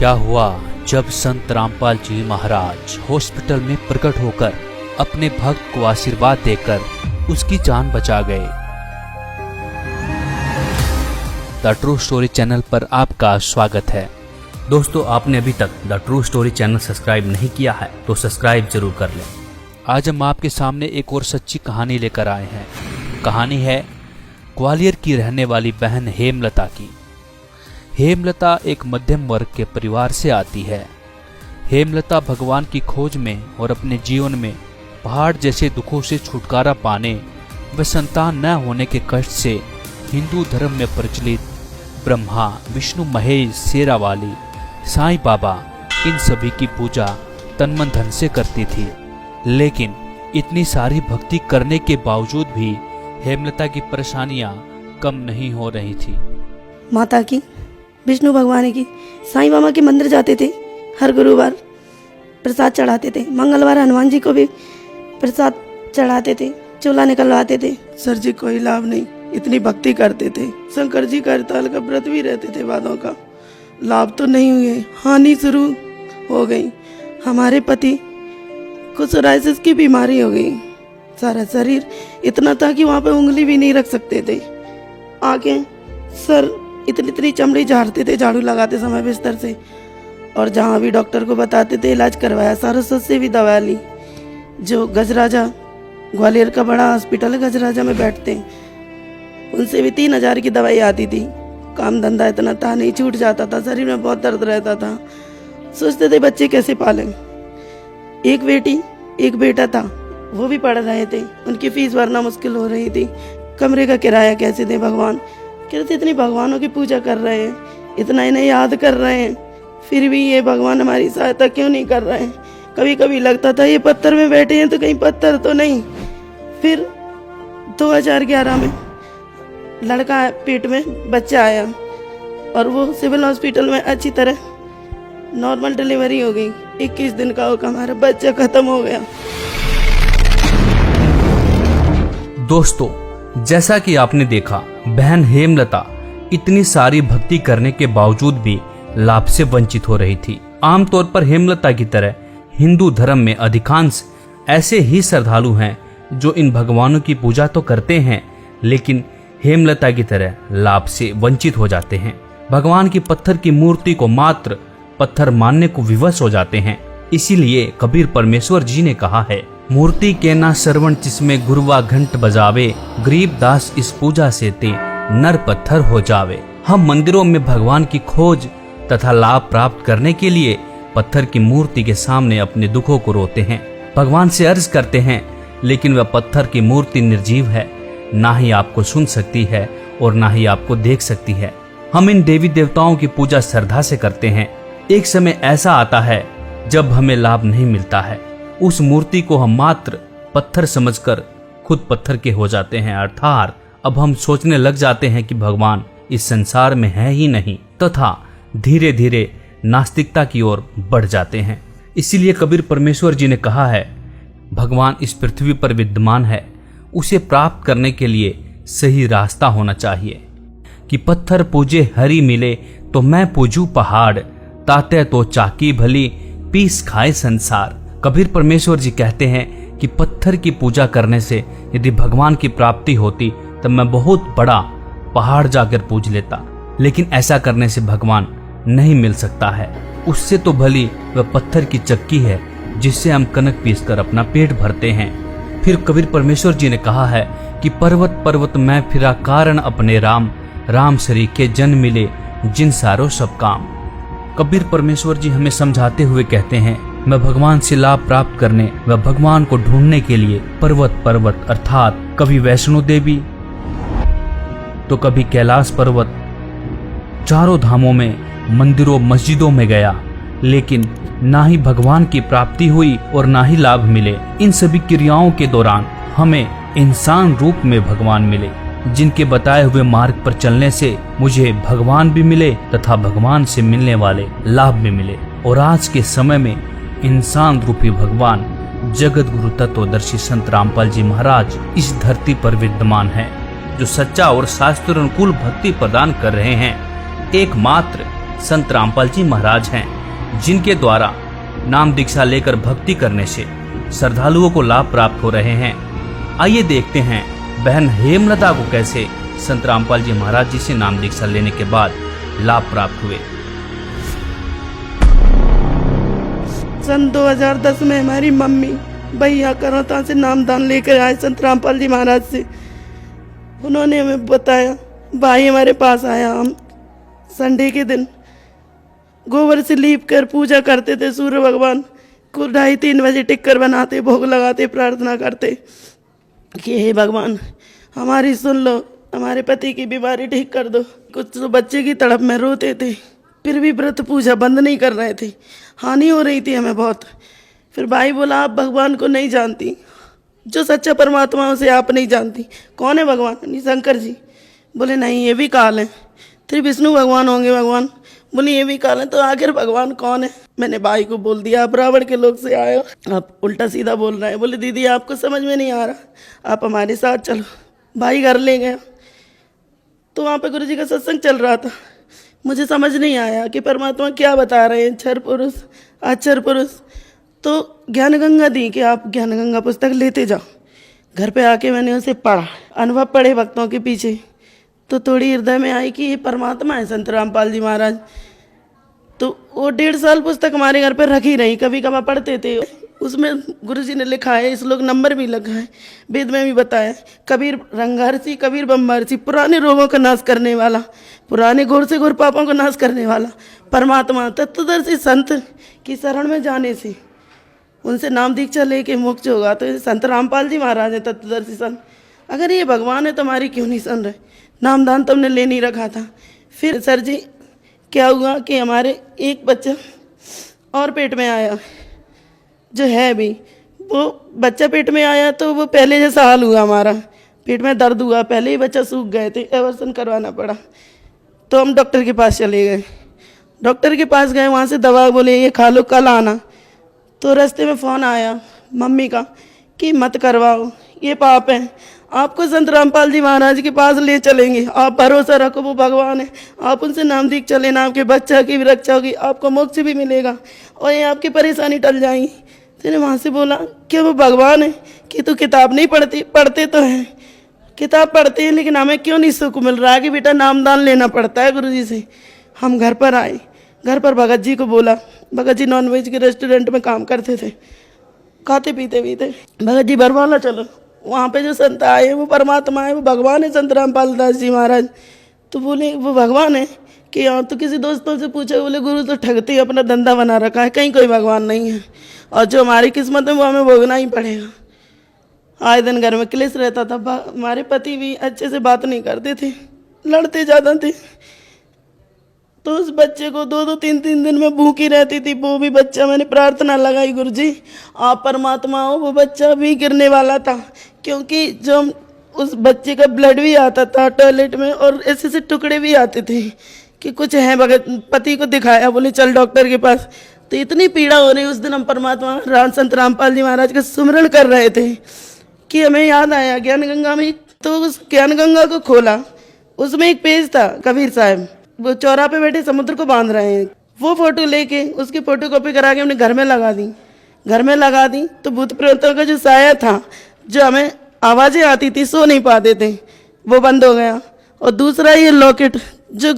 क्या हुआ जब संत रामपाल जी महाराज हॉस्पिटल में प्रकट होकर अपने भक्त को आशीर्वाद देकर उसकी जान बचा गए। द ट्रू स्टोरी चैनल पर आपका स्वागत है। दोस्तों, आपने अभी तक the true story channel subscribe नहीं किया है तो सब्सक्राइब जरूर कर लें। आज हम आपके सामने एक और सच्ची कहानी लेकर आए हैं। कहानी है ग्वालियर की रहने वाली बहन हेमलता की। हेमलता एक मध्यम वर्ग के परिवार से आती है। हेमलता भगवान की खोज में और अपने जीवन में पहाड़ जैसे दुखों से छुटकारा पाने व संतान न होने के कष्ट से हिंदू धर्म में प्रचलित ब्रह्मा, विष्णु, महेश, शेरावाली, साईं बाबा इन सभी की पूजा तन मन धन से करती थी। लेकिन इतनी सारी भक्ति करने के बावजूद भी हेमलता की परेशानियां कम नहीं हो रही थी। माता की, विष्णु भगवान की, साईं बाबा के मंदिर जाते थे, हर गुरुवार प्रसाद चढ़ाते थे, मंगलवार हनुमान जी को भी प्रसाद चढ़ाते थे, चूल्हा निकलवाते थे। सर जी कोई लाभ नहीं, इतनी भक्ति करते थे। शंकर जी का हड़ताल का व्रत भी रहते थे, वादों का लाभ तो नहीं हुए, हानि शुरू हो गई। हमारे पति को सोराइसिस की बीमारी हो गई। सारा शरीर इतना था कि वहाँ पे उंगली भी नहीं रख सकते थे। आंखें, सर इतनी चमड़ी झाड़ते थे झाड़ू लगाते समय बिस्तर से। और जहाँ भी डॉक्टर को बताते थे इलाज करवाया, सारस्वत से भी दवा ली। जो गजराजा, ग्वालियर का बड़ा हॉस्पिटल है, गजराजा में बैठते हैं, उनसे भी 3000 की दवाई आती थी। काम धंधा इतना था नहीं, छूट जाता था, शरीर में बहुत दर्द रहता था। सोचते थे बच्चे कैसे पालें। एक बेटी एक बेटा था, वो भी पढ़ रहे थे, उनकी फीस भरना मुश्किल हो रही थी। कमरे का किराया कैसे दें भगवान। कहते इतनी भगवानों की पूजा कर रहे हैं, इतना इन्हें याद कर रहे हैं, फिर भी ये भगवान हमारी सहायता क्यों नहीं कर रहे हैं। कभी कभी लगता था ये पत्थर में बैठे हैं तो कहीं पत्थर तो नहीं। फिर 2011 में लड़का पेट में बच्चा आया और वो सिविल हॉस्पिटल में अच्छी तरह नॉर्मल डिलीवरी हो गई। 21 दिन का होकर हमारा बच्चा खत्म हो गया। दोस्तों, जैसा कि आपने देखा, बहन हेमलता इतनी सारी भक्ति करने के बावजूद भी लाभ से वंचित हो रही थी। आमतौर पर हेमलता की तरह हिंदू धर्म में अधिकांश ऐसे ही श्रद्धालु हैं जो इन भगवानों की पूजा तो करते हैं, लेकिन हेमलता की तरह लाभ से वंचित हो जाते हैं। भगवान की पत्थर की मूर्ति को मात्र पत्थर मानने को विवश हो जाते हैं। इसीलिए कबीर परमेश्वर जी ने कहा है, मूर्ति के ना श्रवण जिसमें गुरुवा घंट बजावे, गरीब दास इस पूजा से ते नर पत्थर हो जावे। हम मंदिरों में भगवान की खोज तथा लाभ प्राप्त करने के लिए पत्थर की मूर्ति के सामने अपने दुखों को रोते हैं, भगवान से अर्ज करते हैं, लेकिन वह पत्थर की मूर्ति निर्जीव है, ना ही आपको सुन सकती है और ना ही आपको देख सकती है। हम इन देवी देवताओं की पूजा श्रद्धा से करते हैं। एक समय ऐसा आता है जब हमें लाभ नहीं मिलता है। उस मूर्ति को हम मात्र पत्थर समझकर खुद पत्थर के हो जाते हैं, अर्थात अब हम सोचने लग जाते हैं कि भगवान इस संसार में है ही नहीं, तथा धीरे धीरे नास्तिकता की ओर बढ़ जाते हैं। इसीलिए कबीर परमेश्वर जी ने कहा है, भगवान इस पृथ्वी पर विद्यमान है, उसे प्राप्त करने के लिए सही रास्ता होना चाहिए। कि पत्थर पूजे हरि मिले तो मैं पूजू पहाड़, ताते तो चाकी भली पीस खाए संसार। कबीर परमेश्वर जी कहते हैं कि पत्थर की पूजा करने से यदि भगवान की प्राप्ति होती तब मैं बहुत बड़ा पहाड़ जाकर पूज लेता, लेकिन ऐसा करने से भगवान नहीं मिल सकता है। उससे तो भली वह पत्थर की चक्की है जिससे हम कनक पीसकर अपना पेट भरते हैं। फिर कबीर परमेश्वर जी ने कहा है कि पर्वत पर्वत मैं फिरा कारण अपने राम, राम सरीखे जन मिले जिन सारो सब काम। कबीर परमेश्वर जी हमें समझाते हुए कहते हैं, मैं भगवान से लाभ प्राप्त करने व भगवान को ढूंढने के लिए पर्वत पर्वत अर्थात कभी वैष्णो देवी तो कभी कैलाश पर्वत, चारों धामों में, मंदिरों मस्जिदों में गया, लेकिन ना ही भगवान की प्राप्ति हुई और ना ही लाभ मिले। इन सभी क्रियाओं के दौरान हमें इंसान रूप में भगवान मिले, जिनके बताए हुए मार्ग पर चलने से मुझे भगवान भी मिले तथा भगवान से मिलने वाले लाभ भी मिले। और आज के समय में इंसान रूपी भगवान जगत गुरु तत्वदर्शी संत रामपाल जी महाराज इस धरती पर विद्यमान है, जो सच्चा और शास्त्र अनुकूल भक्ति प्रदान कर रहे हैं। एकमात्र संत रामपाल जी महाराज हैं, जिनके द्वारा नाम दीक्षा लेकर भक्ति करने से श्रद्धालुओं को लाभ प्राप्त हो रहे हैं। आइए देखते हैं बहन हेमलता को कैसे संत रामपाल जी महाराज जी से नाम दीक्षा लेने के बाद लाभ प्राप्त हुए। सन 2010 में हमारी मम्मी भैया करौता से नामदान लेकर आए संत रामपाल जी महाराज से। उन्होंने हमें बताया, भाई हमारे पास आया, हम संडे के दिन गोबर से लीप कर पूजा करते थे, सूर्य भगवान को 2:30-3 बजे टिक कर बनाते, भोग लगाते, प्रार्थना करते कि हे भगवान हमारी सुन लो, हमारे पति की बीमारी ठीक कर दो। कुछ तो बच्चे की तड़प में रोते थे, फिर भी व्रत पूजा बंद नहीं कर रहे थे, हानि हो रही थी हमें बहुत। फिर भाई बोला आप भगवान को नहीं जानती, जो सच्चा परमात्मा है उसे आप नहीं जानती। कौन है भगवान? नहीं, शंकर जी। बोले नहीं, ये भी काल है। फिर विष्णु भगवान होंगे भगवान। बोले ये भी काल है, तो आखिर भगवान कौन है? मैंने भाई को बोल दिया आप रावण के लोग से आए हो, आप उल्टा सीधा बोल रहे हैं। बोले दीदी आपको समझ में नहीं आ रहा, आप हमारे साथ चलो। भाई घर ले गया, तो वहाँ पे गुरु जी का सत्संग चल रहा था। मुझे समझ नहीं आया कि परमात्मा क्या बता रहे हैं, क्षर पुरुष अक्षर पुरुष। तो ज्ञान गंगा दी कि आप ज्ञान गंगा पुस्तक लेते जाओ। घर पे आके मैंने उसे पढ़ा, अनुभव पढ़े भक्तों के पीछे, तो थोड़ी हृदय में आई कि ये परमात्मा है संत रामपाल जी महाराज। तो वो 1.5 साल पुस्तक हमारे घर पर रखी रही, कभी कभार पढ़ते थे। उसमें गुरुजी ने लिखा है, इस लोग नंबर भी लिखा है, वेद में भी बताया, कबीर रंगहर्षि कबीर बम्बहर्षि, पुराने रोगों का नाश करने वाला, पुराने घोर से घोर पापों का नाश करने वाला परमात्मा तत्वदर्शी संत की शरण में जाने से उनसे नाम दीक्षा लेके मोक्ष होगा। तो संत रामपाल जी महाराज है तत्वदर्शी संत। अगर ये भगवान है तो हमारी क्यों नहीं सुन रहे? नामदान तुमने ले नहीं रखा था। फिर सर जी क्या हुआ कि हमारे एक बच्चा और पेट में आया, जो है भी वो बच्चा पेट में आया, तो वो पहले जैसा हाल हुआ, हमारा पेट में दर्द हुआ, पहले ही बच्चा सूख गए थे, एवर्सन करवाना पड़ा। तो हम डॉक्टर के पास चले गए, डॉक्टर के पास गए, वहाँ से दवा बोले ये खा लो कल आना। तो रास्ते में फ़ोन आया मम्मी का कि मत करवाओ, ये पाप है, आपको संत रामपाल जी महाराज के पास ले चलेंगे, आप भरोसा रखो वो भगवान है, आप उनसे नाम दीक्षा लेना, आपके बच्चा की भी रक्षा होगी, आपको मोक्ष भी मिलेगा और ये आपकी परेशानी टल जाएगी। मैंने वहाँ से बोला क्या वो भगवान है कि तू किताब नहीं पढ़ती? पढ़ते तो हैं, किताब पढ़ते हैं, लेकिन हमें क्यों नहीं सुख मिल रहा है कि बेटा नामदान लेना पड़ता है गुरुजी से। हम घर पर आए, घर पर भगत जी को बोला, भगत जी नॉनवेज के रेस्टोरेंट में काम करते थे, खाते पीते भी थे। भगत जी बरवाला चलो, वहाँ पे जो संत आए हैं वो परमात्मा है, वो भगवान है संत रामपाल दास जी महाराज। तो बोले वो भगवान है कि हाँ। तो किसी दोस्तों से पूछे, बोले गुरु तो ठगते ही अपना धंधा बना रखा है, कहीं कोई भगवान नहीं है, और जो हमारी किस्मत है वो हमें भोगना ही पड़ेगा। आए दिन घर में क्लेश रहता था, हमारे पति भी अच्छे से बात नहीं करते थे, लड़ते ज़्यादा थे। तो उस बच्चे को 2-2 3-3 दिन में भूखी रहती थी, वो भी बच्चा, मैंने प्रार्थना लगाई गुरु जी आप परमात्मा हो। वो बच्चा भी गिरने वाला था, क्योंकि जो उस बच्चे का ब्लड भी आता था टॉयलेट में, और ऐसे से टुकड़े भी आते थे कि कुछ है। भगत पति को दिखाया, बोले चल डॉक्टर के पास। तो इतनी पीड़ा हो रही, उस दिन हम परमात्मा संत रामपाल जी महाराज का सुमरण कर रहे थे कि हमें याद आया ज्ञान गंगा में। तो उस ज्ञान गंगा को खोला, उसमें एक पेज था, कबीर साहब वो चौराहे पे बैठे समुद्र को बांध रहे हैं। वो फोटो लेके उसकी फोटोकॉपी करा के हमने घर में लगा दी। घर में लगा दी तो भूत प्रेतों का जो साया था, जो हमें आवाज़ें आती थी, सो नहीं पाते थे, वो बंद हो गया। और दूसरा ये लॉकेट जो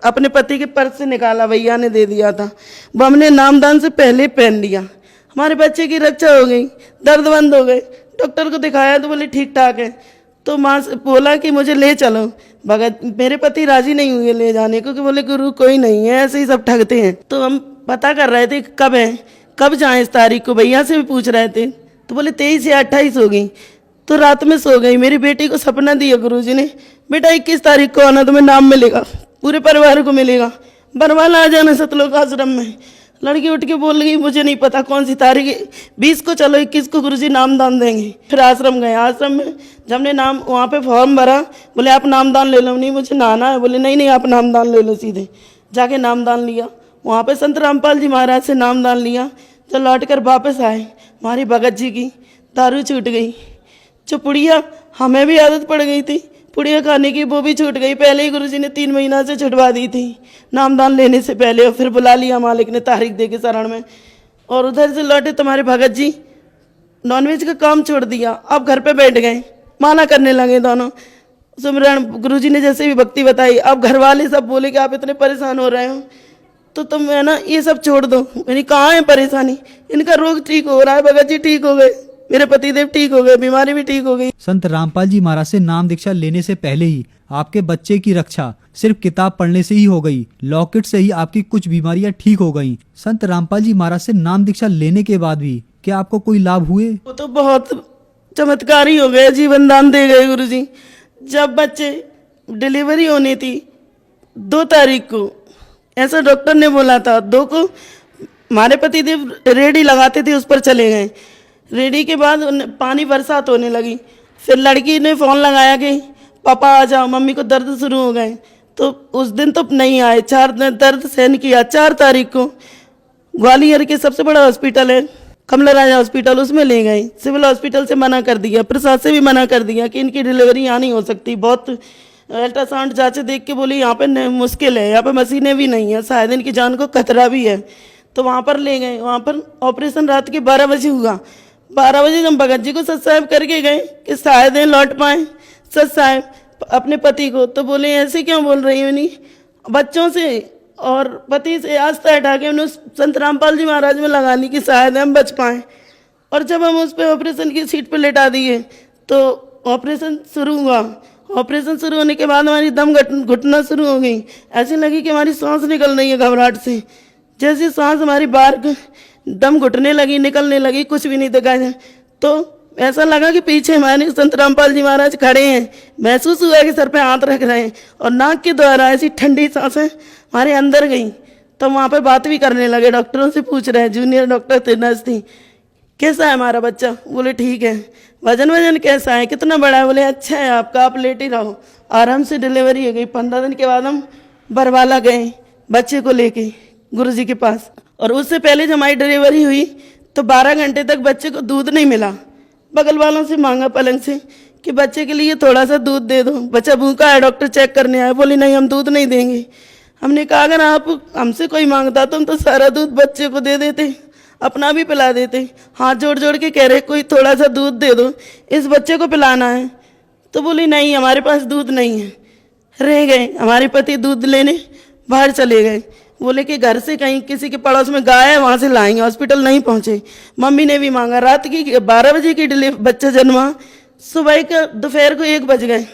अपने पति के पर्स से निकाला, भैया ने दे दिया था, वो हमने नामदान से पहले पहन लिया। हमारे बच्चे की रक्षा हो गई, दर्द बंद हो गए। डॉक्टर को दिखाया तो बोले ठीक ठाक है। तो माँ से बोला कि मुझे ले चलो। भगत मेरे पति राजी नहीं हुए ले जाने को, कि बोले गुरु कोई नहीं है, ऐसे ही सब ठगते हैं। तो हम पता कर रहे थे कब है, कब जाएं इस तारीख को, भैया से भी पूछ रहे थे। तो बोले 23 या 28 हो गई। तो रात में सो गई। मेरी बेटी को सपना दिया गुरुजी ने, बेटा 21 तारीख को आना, तुम्हें नाम मिलेगा, पूरे परिवार को मिलेगा, बरवाला आ जाना सतलोक आश्रम में। लड़की उठ के बोल गई मुझे नहीं पता कौन सी तारीख है, 20 को चलो, 21 को गुरुजी नामदान देंगे। फिर आश्रम गए। आश्रम में जब हमने नाम वहाँ पे फॉर्म भरा, बोले आप नामदान ले लो। नहीं मुझे नहाना है। बोले नहीं आप नामदान ले लो। सीधे जाके नामदान लिया, वहाँ पे संत रामपाल जी महाराज से नामदान लिया। जब लौट कर वापस आए, हमारी भगत जी की दारू छूट गई। जो पुड़िया हमें भी आदत पड़ गई थी, पुड़िया खाने की वो भी छूट गई। पहले ही गुरुजी ने 3 महीना से छुटवा दी थी, नामदान लेने से पहले। और फिर बुला लिया मालिक ने तारीख दे के शरण में। और उधर से लौटे तुम्हारे भगत जी नॉनवेज का काम छोड़ दिया, अब घर पे बैठ गए, माना करने लगे दोनों। सुमिरन गुरुजी ने जैसे भी भक्ति बताई, अब घर वाले सब बोले कि आप इतने परेशान हो रहे हो तो तुम है ना ये सब छोड़ दो। मैंने कहाँ है परेशानी, इनका रोग ठीक हो रहा है, भगत जी ठीक हो गए, मेरे पतिदेव ठीक हो गए, बीमारी भी ठीक हो गई। संत रामपाल जी महाराज से नाम दीक्षा लेने से पहले ही आपके बच्चे की रक्षा सिर्फ किताब पढ़ने से ही हो गई। लॉकेट से ही आपकी कुछ बीमारियां ठीक हो गईं। संत रामपाल जी महाराज से नाम दीक्षा लेने के बाद भी क्या आपको कोई लाभ हुए? वो तो बहुत चमत्कारी हो गए, जीवन दान दे गए गुरुजी। जब बच्चे डिलीवरी होनी थी 2 तारीख को, ऐसा डॉक्टर ने बोला था, 2 को हमारे पतिदेव रेडी लगाते थे, उस पर चले गए। रेडी के बाद पानी बरसात होने लगी, फिर लड़की ने फ़ोन लगाया कि पापा आ जाओ, मम्मी को दर्द शुरू हो गए। तो उस दिन तो नहीं आए, 4 दिन दर्द सहन किया। 4 तारीख को ग्वालियर के सबसे बड़ा हॉस्पिटल है कमला राजा हॉस्पिटल, उसमें ले गए। सिविल हॉस्पिटल से मना कर दिया, प्रसाद से भी मना कर दिया कि इनकी डिलीवरी यहाँ नहीं हो सकती। बहुत अल्ट्रासाउंड जांचें देख के बोली यहाँ पे मुश्किल है, यहाँ पे मशीनें भी नहीं है, शायद इनकी जान को खतरा भी है। तो वहाँ पर ले गए। वहाँ पर ऑपरेशन रात के 12 बजे हुआ। 12 बजे हम भगत जी को सच साहब करके गए कि शायद लौट पाए सच साहब अपने पति को। तो बोले ऐसे क्यों बोल रही हो, नहीं बच्चों से और पति से आस्था हटा के उन्होंने संत रामपाल जी महाराज में लगा ली कि शायद हम बच पाएँ। और जब हम उस पर ऑपरेशन की सीट पर लेटा दिए तो ऑपरेशन शुरू हुआ। ऑपरेशन शुरू होने के बाद हमारी दम घुटना शुरू हो गई। ऐसे लगी कि हमारी सांस निकल रही है घबराहट से। जैसे सांस हमारी बाहर दम घुटने लगी, निकलने लगी, कुछ भी नहीं दिखाई। तो ऐसा लगा कि पीछे हमारे संत रामपाल जी महाराज खड़े हैं। महसूस हुआ कि सर पे हाथ रख रहे हैं और नाक के द्वारा ऐसी ठंडी सांसें हमारे अंदर गई। तो वहाँ पे बात भी करने लगे, डॉक्टरों से पूछ रहे हैं, जूनियर डॉक्टर थे, नर्स थी, कैसा है हमारा बच्चा? बोले ठीक है। वजन कैसा है, कितना बड़ा है? बोले अच्छा है आपका, आप लेट ही रहो। आराम से डिलीवरी हो गई। 15 दिन के बाद हम बरवाला गए बच्चे को लेके गुरुजी के पास। और उससे पहले जब हमारी डिलीवरी हुई तो 12 घंटे तक बच्चे को दूध नहीं मिला। बगल वालों से मांगा पलंग से कि बच्चे के लिए थोड़ा सा दूध दे दो, बच्चा भूखा है, डॉक्टर चेक करने आए। बोले नहीं हम दूध नहीं देंगे। हमने कहा अगर आप हमसे कोई मांगता तो हम तो सारा दूध बच्चे को दे देते, अपना भी पिला देते। हाथ जोड़ जोड़ के कह रहे कोई थोड़ा सा दूध दे दो, इस बच्चे को पिलाना है। तो बोली नहीं हमारे पास दूध नहीं है। रह गए। हमारे पति दूध लेने बाहर चले गए। बोले कि घर से कहीं किसी के पड़ोस में गाय है वहाँ से लाएंगे, हॉस्पिटल नहीं पहुँचे। मम्मी ने भी मांगा। रात की 12 बजे की बच्चा जन्मा, सुबह का दोपहर को 1 बज गए।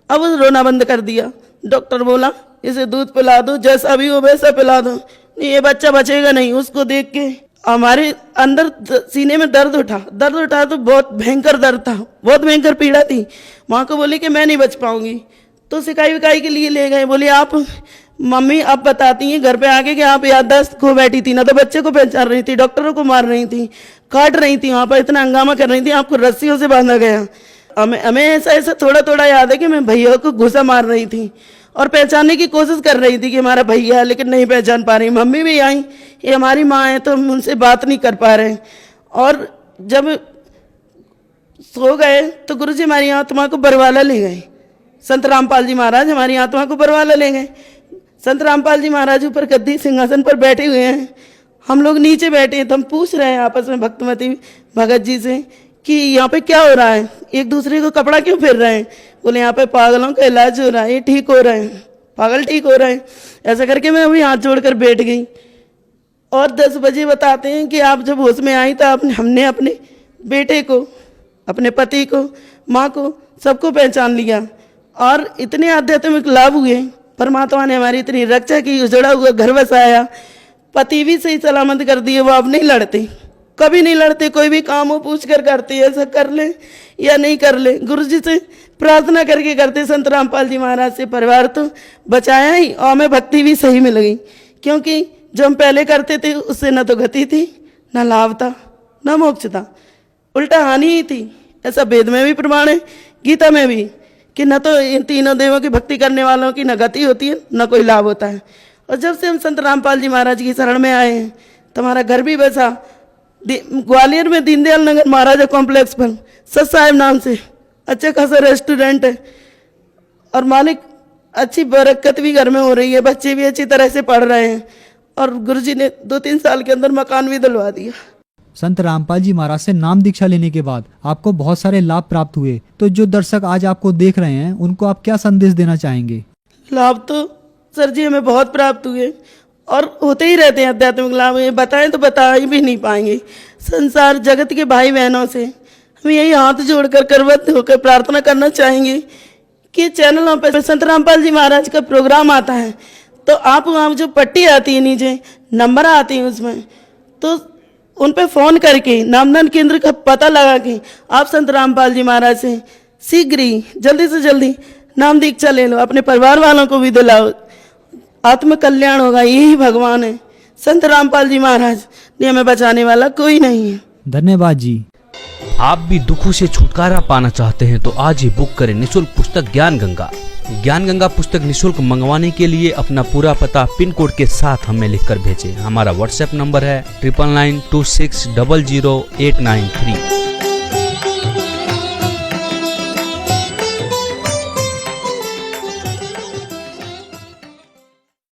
अब वो रोना बंद कर दिया। डॉक्टर बोला इसे दूध पिला दो, जैसा भी हो वैसा पिला दो, नहीं ये बच्चा बचेगा नहीं। उसको देख के हमारे अंदर सीने में दर्द उठा तो बहुत भयंकर दर्द था, बहुत भयंकर पीड़ा थी। माँ को बोली कि मैं नहीं बच पाऊंगी। तो सिकाई विकाई के लिए ले गए। बोले आप मम्मी अब बताती हैं घर पे आके कि आप याददाश्त खो बैठी थी ना, तो बच्चे को पहचान रही थी, डॉक्टरों को मार रही थी, काट रही थी, वहाँ पर इतना हंगामा कर रही थी, आपको रस्सियों से बांधा गया। हमें ऐसा थोड़ा थोड़ा याद है कि मैं भैया को घुसा मार रही थी और पहचानने की कोशिश कर रही थी कि हमारा भैया है, लेकिन नहीं पहचान पा रही। मम्मी भी आई, ये हमारी माँ है, तो हम उनसे बात नहीं कर पा रहे। और जब सो गए तो गुरुजी हमारी आत्मा को बरवाला ले गए। संत रामपाल जी महाराज हमारी आत्मा को बरवाला ले गए। संत रामपाल जी महाराज ऊपर गद्दी सिंहासन पर बैठे हुए हैं, हम लोग नीचे बैठे हैं। तो हम पूछ रहे हैं आपस में भक्तमती भगत जी से कि यहाँ पे क्या हो रहा है, एक दूसरे को कपड़ा क्यों फेर रहे हैं? बोले यहाँ पे पागलों का इलाज हो रहा है, ये ठीक हो रहे हैं, पागल ठीक हो रहे हैं। ऐसा करके मैं अभी हाथ जोड़कर बैठ गई। और 10 बजे बताते हैं कि आप जब होश में आई तो हमने अपने बेटे को, अपने पति को, माँ को, सबको पहचान लिया। और इतने आध्यात्मिक लाभ हुए, परमात्मा ने हमारी इतनी रक्षा की, उजड़ा हुआ घर बसाया, पति भी सही सलामत कर दिए। वो अब नहीं लड़ते, कभी नहीं लड़ते, कोई भी काम हो पूछ कर करते, ऐसा कर ले या नहीं कर ले, गुरु जी से प्रार्थना करके करते। संत रामपाल जी महाराज से परिवार तो बचाया ही, और हमें भक्ति भी सही मिल गई। क्योंकि जो हम पहले करते थे उससे न तो गति थी, न लाभ था, न मोक्ष था, उल्टा हानि ही थी। ऐसा वेद में भी प्रमाण है, गीता में भी, कि न तो इन तीनों देवों की भक्ति करने वालों की न गति होती है, न कोई लाभ होता है। और जब से हम संत रामपाल जी महाराज की शरण में आए हैं तो हमारा घर भी बसा ग्वालियर में, दीनदयाल नगर महाराजा कॉम्प्लेक्स पर, सत साहिब नाम से अच्छा खासा रेस्टोरेंट है। और मालिक अच्छी बरकत भी घर में हो रही है, बच्चे भी अच्छी तरह से पढ़ रहे हैं और गुरुजी ने 2-3 साल के अंदर मकान भी दिलवा दिया। संत रामपाल जी महाराज से नाम दीक्षा लेने के बाद आपको बहुत सारे लाभ प्राप्त हुए, तो जो दर्शक आज आपको देख रहे हैं उनको आप क्या संदेश देना चाहेंगे? लाभ तो सर जी हमें बहुत प्राप्त हुए और होते ही रहते हैं आध्यात्मिक लाभ, ये बताएं तो बता ही भी नहीं पाएंगे। संसार जगत के भाई बहनों से हम यही हाथ जोड़कर करवत होकर प्रार्थना करना चाहेंगे कि चैनलों पर संत रामपाल जी महाराज का प्रोग्राम आता है तो आप वहाँ जो पट्टी आती है नीचे नंबर आती है उसमें, तो उन पे फ़ोन करके नामदान केंद्र का पता लगा के आप संत रामपाल जी महाराज से शीघ्र ही जल्दी से जल्दी नाम दीक्षा ले लो, अपने परिवार वालों को भी दिलाओ, आत्म कल्याण होगा। यही भगवान है, संत रामपाल जी महाराज ने हमें बचाने वाला कोई नहीं है। धन्यवाद जी। आप भी दुखों से छुटकारा पाना चाहते हैं तो आज ही बुक करें निःशुल्क पुस्तक ज्ञान गंगा। ज्ञान गंगा पुस्तक निःशुल्क मंगवाने के लिए अपना पूरा पता पिन कोड के साथ हमें लिखकर भेजें। हमारा व्हाट्सएप नंबर है 9992600893।